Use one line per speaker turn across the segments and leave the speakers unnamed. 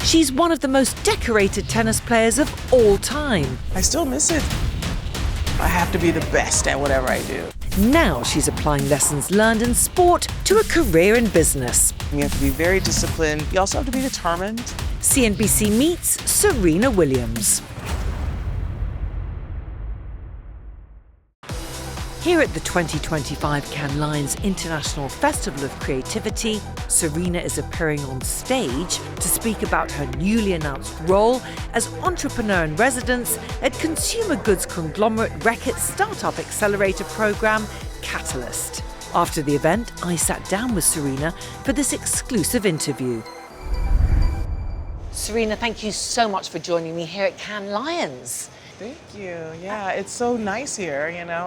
She's one of the most decorated tennis players of all time.
I still miss it. I have to be the best at whatever I do.
Now she's applying lessons learned in sport to a career in business.
You have to be very disciplined. You also have to be determined.
CNBC Meets Serena Williams. Here at the 2025 Cannes Lions International Festival of Creativity, Serena is appearing on stage to speak about her newly announced role as entrepreneur in residence at consumer goods conglomerate Reckitt's startup accelerator program, Catalyst. After the event, I sat down with Serena for this exclusive interview. Serena, thank you so much for joining me here at Cannes Lions.
Thank you. Yeah, it's so nice here. You know,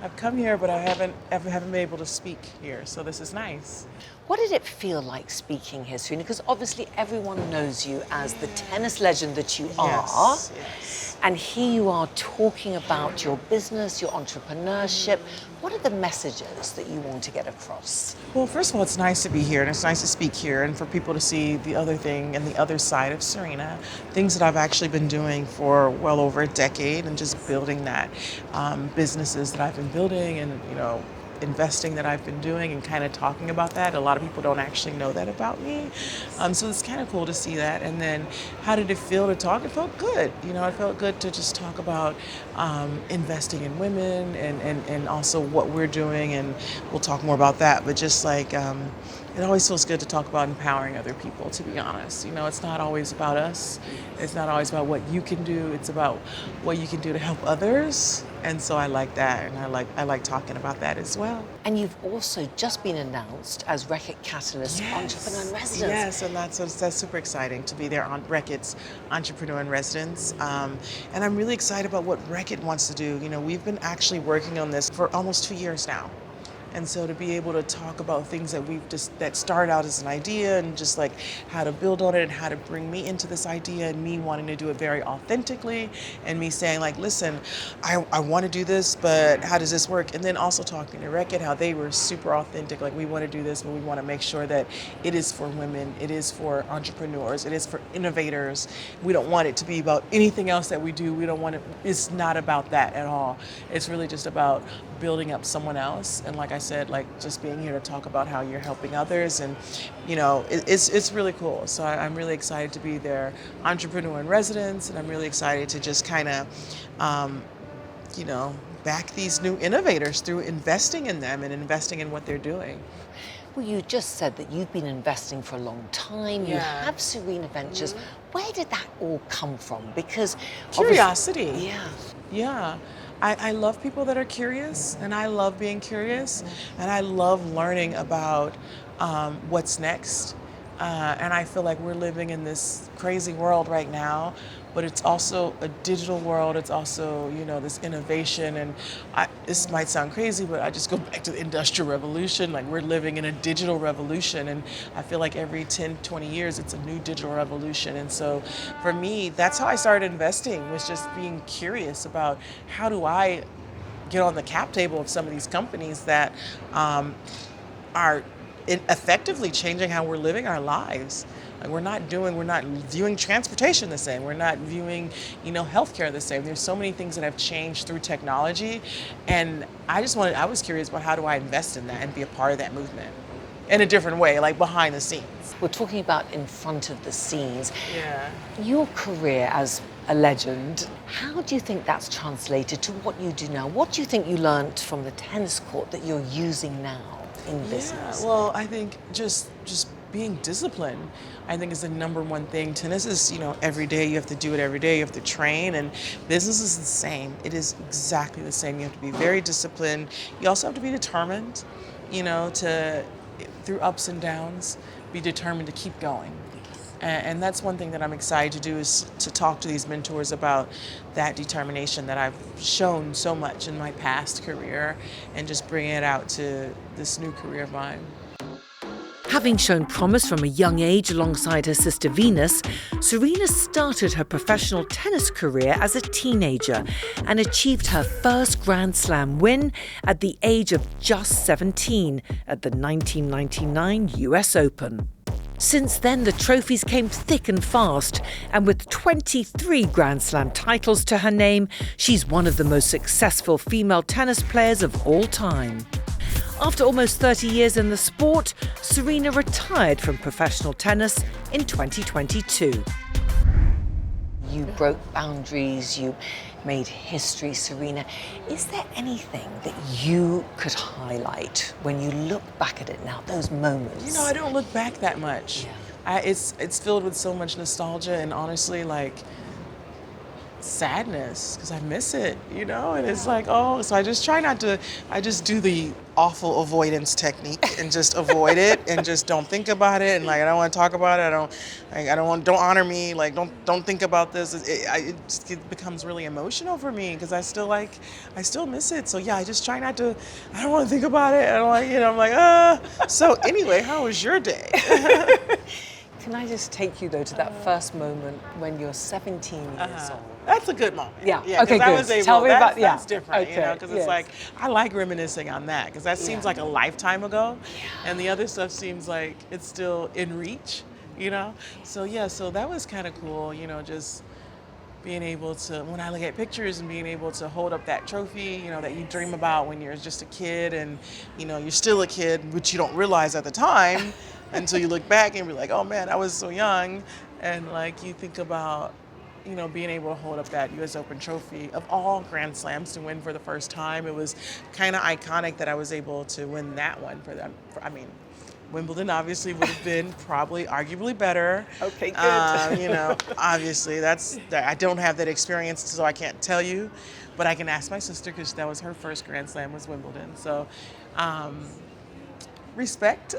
I've come here, but I haven't been able to speak here, so this is nice.
What did it feel like speaking here, Serena? Because obviously everyone knows you as the tennis legend that you are.
Yes.
And here you are talking about your business, your entrepreneurship. What are the messages that you want to get across?
Well, first of all, it's nice to be here, and it's nice to speak here, and for people to see the other thing and the other side of Serena, things that I've actually been doing for well over a decade, and just building that, businesses that I've been building, and investing that I've been doing, and kind of talking about that. A lot of people don't actually know that about me, so it's kind of cool to see that. And then, how did it feel to talk? It felt good. It felt good to just talk about investing in women, and also what we're doing, and we'll talk more about that. But just like it always feels good to talk about empowering other people, to be honest. It's not always about us. It's not always about what you can do. It's about what you can do to help others. And so I like that, and I like talking about that as well.
And you've also just been announced as Reckitt Catalyst Entrepreneur in Residence.
Yes, and that's super exciting to be there on Reckitt's Entrepreneur in Residence. And I'm really excited about what Reckitt wants to do. We've been actually working on this for almost 2 years now. And so to be able to talk about things that started out as an idea, and just like how to build on it, and how to bring me into this idea, and me wanting to do it very authentically, and me saying like, listen, I want to do this, but how does this work? And then also talking to Reckitt, how they were super authentic, like we want to do this, but we want to make sure that it is for women, it is for entrepreneurs, it is for innovators. We don't want it to be about anything else that we do. We don't want it, it's not about that at all. It's really just about building up someone else, and like I said, like just being here to talk about how you're helping others, and it's really cool. So I'm really excited to be their entrepreneur in residence, and I'm really excited to just kind of back these new innovators through investing in them and investing in what they're doing.
Well, you just said that you've been investing for a long time. You have Serena Ventures. Where did that all come from? Because
curiosity.
Yeah.
I love people that are curious, and I love being curious, and I love learning about what's next. And I feel like we're living in this crazy world right now, but it's also a digital world. It's also, this innovation. And this might sound crazy, but I just go back to the Industrial Revolution. Like, we're living in a digital revolution. And I feel like every 10, 20 years, it's a new digital revolution. And so for me, that's how I started investing, was just being curious about how do I get on the cap table of some of these companies that are effectively changing how we're living our lives. Like, we're not viewing transportation the same. We're not viewing, healthcare the same. There's so many things that have changed through technology, and I was curious about how do I invest in that and be a part of that movement in a different way, like behind the scenes.
We're talking about in front of the scenes.
Yeah.
Your career as a legend, how do you think that's translated to what you do now? What do you think you learned from the tennis court that you're using now in business?
Yeah, well, I think just being disciplined, I think, is the number one thing. Tennis is, every day. You have to do it every day. You have to train, and business is the same. It is exactly the same. You have to be very disciplined. You also have to be determined, through ups and downs, be determined to keep going. And that's one thing that I'm excited to do, is to talk to these mentors about that determination that I've shown so much in my past career, and just bring it out to this new career of mine.
Having shown promise from a young age alongside her sister Venus, Serena started her professional tennis career as a teenager and achieved her first Grand Slam win at the age of just 17 at the 1999 US Open. Since then, the trophies came thick and fast, and with 23 Grand Slam titles to her name, she's one of the most successful female tennis players of all time. After almost 30 years in the sport, Serena retired from professional tennis in 2022. You broke boundaries, you made history, Serena. Is there anything that you could highlight when you look back at it now, those moments?
You know, I don't look back that much.
Yeah.
It's filled with so much nostalgia and honestly, like, sadness, because I miss it, you know? And it's like, oh, so I just try not to, I just do the awful avoidance technique and just avoid it and just don't think about it. And like, I don't want to talk about it. Don't honor me. Like, don't think about this. It becomes really emotional for me because I still miss it. So yeah, I just try not to, I don't want to think about it. I'm like, So anyway, how was your day?
Can I just take you, though, to that first moment when you're 17 years old?
That's a good moment.
Yeah.
because
Okay, good.
I was able,
Tell me about
that's different,
Okay,
you know, because it's like, I like reminiscing on that, because that seems like a lifetime ago, and the other stuff seems like it's still in reach, you know? So yeah, so that was kind of cool, you know, just being able to, when I look at pictures and being able to hold up that trophy, you know, that you dream about when you're just a kid and, you know, you're still a kid, which you don't realize at the time until you look back and be like, oh man, I was so young. And like, you think about, you know, being able to hold up that US Open trophy of all Grand Slams to win for the first time. It was kind of iconic that I was able to win that one for them. I mean, Wimbledon obviously would have been probably arguably better.
Okay, good.
You know, obviously I don't have that experience, so I can't tell you, but I can ask my sister because that was her first Grand Slam was Wimbledon. So, respect,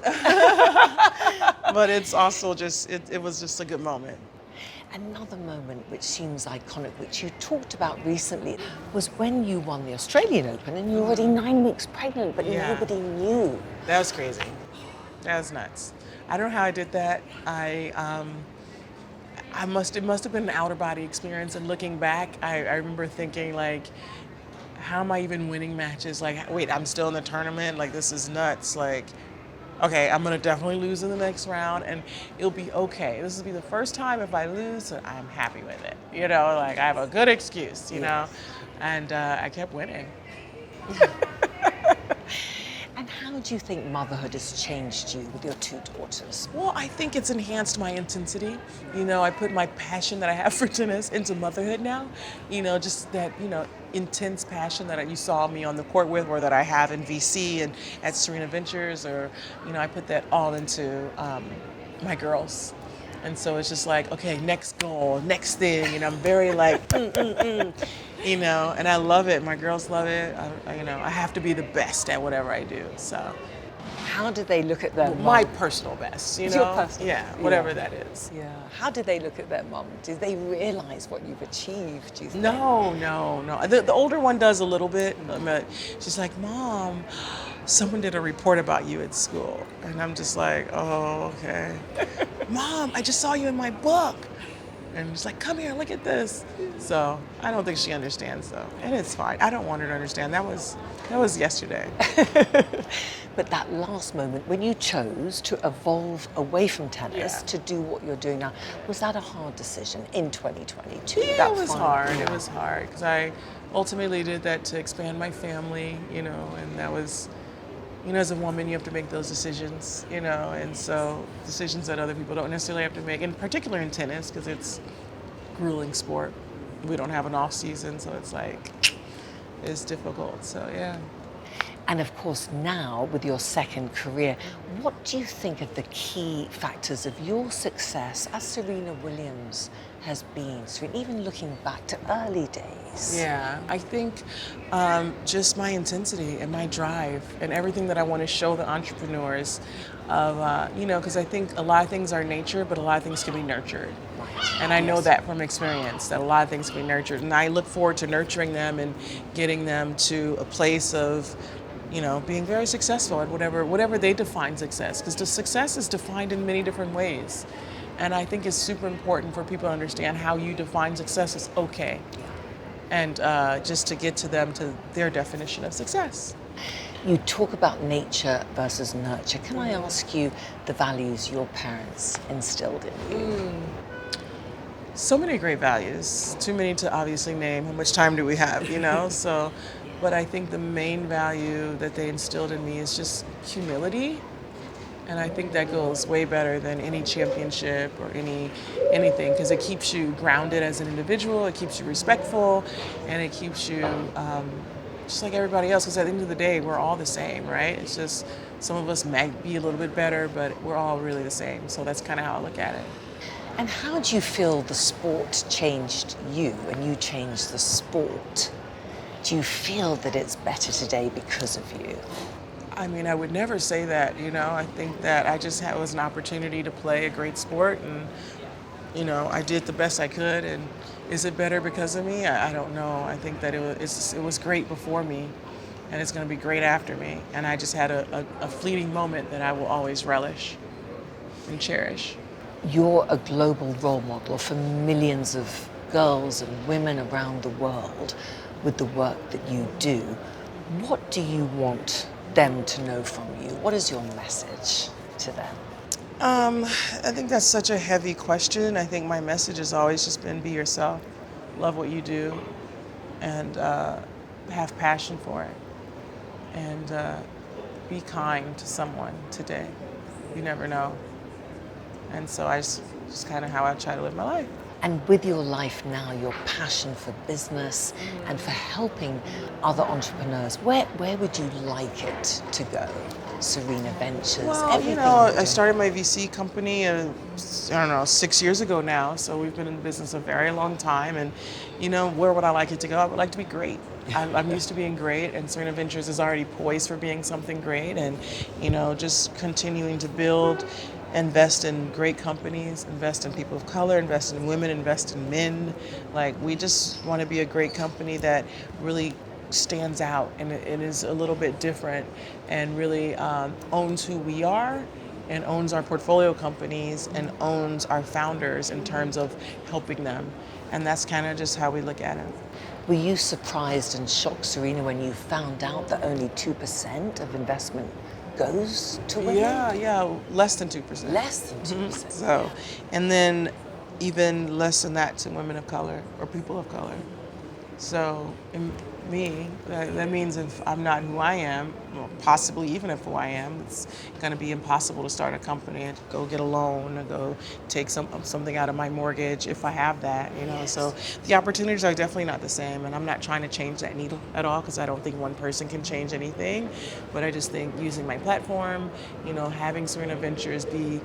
but it's also just, it was just a good moment.
Another moment which seems iconic, which you talked about recently, was when you won the Australian Open and you were already 9 weeks pregnant, but nobody knew.
That was crazy. That was nuts. I don't know how I did that. It must have been an outer body experience. And looking back, I remember thinking like, how am I even winning matches? Like, wait, I'm still in the tournament? Like, this is nuts. Like, okay, I'm gonna definitely lose in the next round and it'll be okay. This will be the first time if I lose, I'm happy with it. You know, like I have a good excuse, you know? And I kept winning.
And how do you think motherhood has changed you with your two daughters?
Well, I think it's enhanced my intensity. You know, I put my passion that I have for tennis into motherhood now. You know, just that, you know, intense passion that you saw me on the court with, or that I have in VC and at Serena Ventures, or, you know, I put that all into my girls. And so it's just like, okay, next goal, next thing, and I'm very like, you know, and I love it. My girls love it. You know, I have to be the best at whatever I do. So,
how did they look at their mom?
My personal best, you know?
Your personal
best. Whatever that is.
Yeah. How did they look at their mom? Did they realize what you've achieved, do you think?
No. The older one does a little bit. But she's like, Mom, someone did a report about you at school. And I'm just like, oh, okay. Mom, I just saw you in my book. And she's like, come here, look at this. So I don't think she understands though. And it's fine. I don't want her to understand. That was yesterday.
But that last moment when you chose to evolve away from tennis to do what you're doing now, was that a hard decision in 2022?
Yeah, it was hard. It was hard because I ultimately did that to expand my family, you know, and that was, you know, as a woman, you have to make those decisions, you know, and so decisions that other people don't necessarily have to make, in particular in tennis, because it's a grueling sport. We don't have an off season, so it's like, it's difficult, so yeah.
And of course now, with your second career, what do you think are the key factors of your success as Serena Williams has been, even looking back to early days?
Yeah, I think just my intensity and my drive and everything that I want to show the entrepreneurs of, you know, because I think a lot of things are nature, but a lot of things can be nurtured. And I know that from experience, that a lot of things can be nurtured. And I look forward to nurturing them and getting them to a place of, you know, being very successful at whatever they define success. Because the success is defined in many different ways. And I think it's super important for people to understand how you define success is okay. And just to get to them to their definition of success.
You talk about nature versus nurture. Can I ask you the values your parents instilled in you?
So many great values, too many to obviously name. How much time do we have, you know? But I think the main value that they instilled in me is just humility. And I think that goes way better than any championship or anything, because it keeps you grounded as an individual, it keeps you respectful, and it keeps you just like everybody else, because at the end of the day, we're all the same, right? It's just some of us might be a little bit better, but we're all really the same. So that's kind of how I look at it.
And how do you feel the sport changed you and you changed the sport? Do you feel that it's better today because of you?
I mean, I would never say that, you know. I think that I just had was an opportunity to play a great sport, and, you know, I did the best I could. And is it better because of me? I don't know. I think that it was great before me, and it's going to be great after me. And I just had a fleeting moment that I will always relish and cherish.
You're a global role model for millions of girls and women around the world with the work that you do. What do you want them to know from you? What is your message to them?
I think that's such a heavy question. I think my message has always just been be yourself, love what you do, and have passion for it. And be kind to someone today. You never know. And so just kind of how I try to live my life.
And with your life now, your passion for business and for helping other entrepreneurs, where would you like it to go? Serena Ventures,
Well,
everything
you know,
you're
I started my VC company, I don't know, 6 years ago now. So we've been in the business a very long time. And, you know, where would I like it to go? I would like to be great. I'm used to being great, and Serena Ventures is already poised for being something great. And, you know, just continuing to build, invest in great companies, invest in people of color, invest in women, invest in men. Like, we just want to be a great company that really stands out and it is a little bit different and really owns who we are and owns our portfolio companies and owns our founders in terms of helping them. And that's kind of just how we look at it.
Were you surprised and shocked, Serena, when you found out that only 2% of investment goes to women?
Yeah, less than 2%.
Less than 2%.
So, and then even less than that to women of color or people of color. So, in me, that means if I'm not who I am, well, possibly even if who I am, it's going to be impossible to start a company and go get a loan or go take something out of my mortgage if I have that, you know.
Yes.
So the opportunities are definitely not the same, and I'm not trying to change that needle at all, because I don't think one person can change anything. But I just think using my platform, you know, having Serena Ventures be,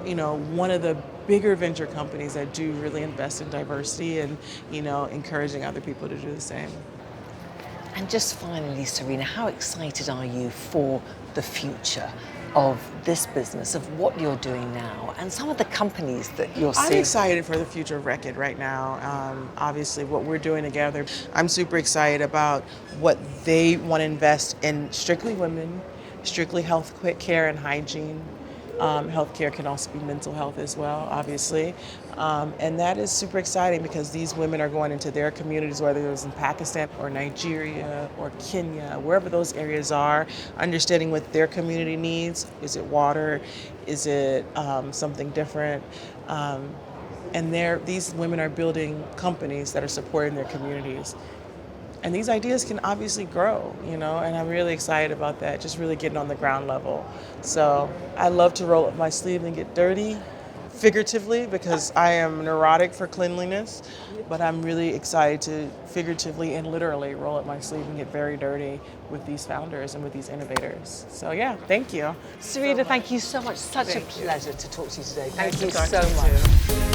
you know, one of the bigger venture companies that do really invest in diversity and, you know, encouraging other people to do the same.
And just finally, Serena, how excited are you for the future of this business, of what you're doing now, and some of the companies that you're seeing?
I'm excited for the future of Wreckit right now. Obviously, what we're doing together, I'm super excited about what they want to invest in. Strictly women, strictly health care and hygiene. Healthcare can also be mental health as well, obviously. And that is super exciting because these women are going into their communities, whether it's in Pakistan or Nigeria or Kenya, wherever those areas are, understanding what their community needs. Is it water? Is it something different? And these women are building companies that are supporting their communities. And these ideas can obviously grow, you know, and I'm really excited about that, just really getting on the ground level. So I love to roll up my sleeve and get dirty, figuratively, because I am neurotic for cleanliness, but I'm really excited to figuratively and literally roll up my sleeve and get very dirty with these founders and with these innovators. So yeah, thank you.
Serena, thank you so much. Such a pleasure to talk to you today. Thank you
Nice to
so
talk to
much.
you too.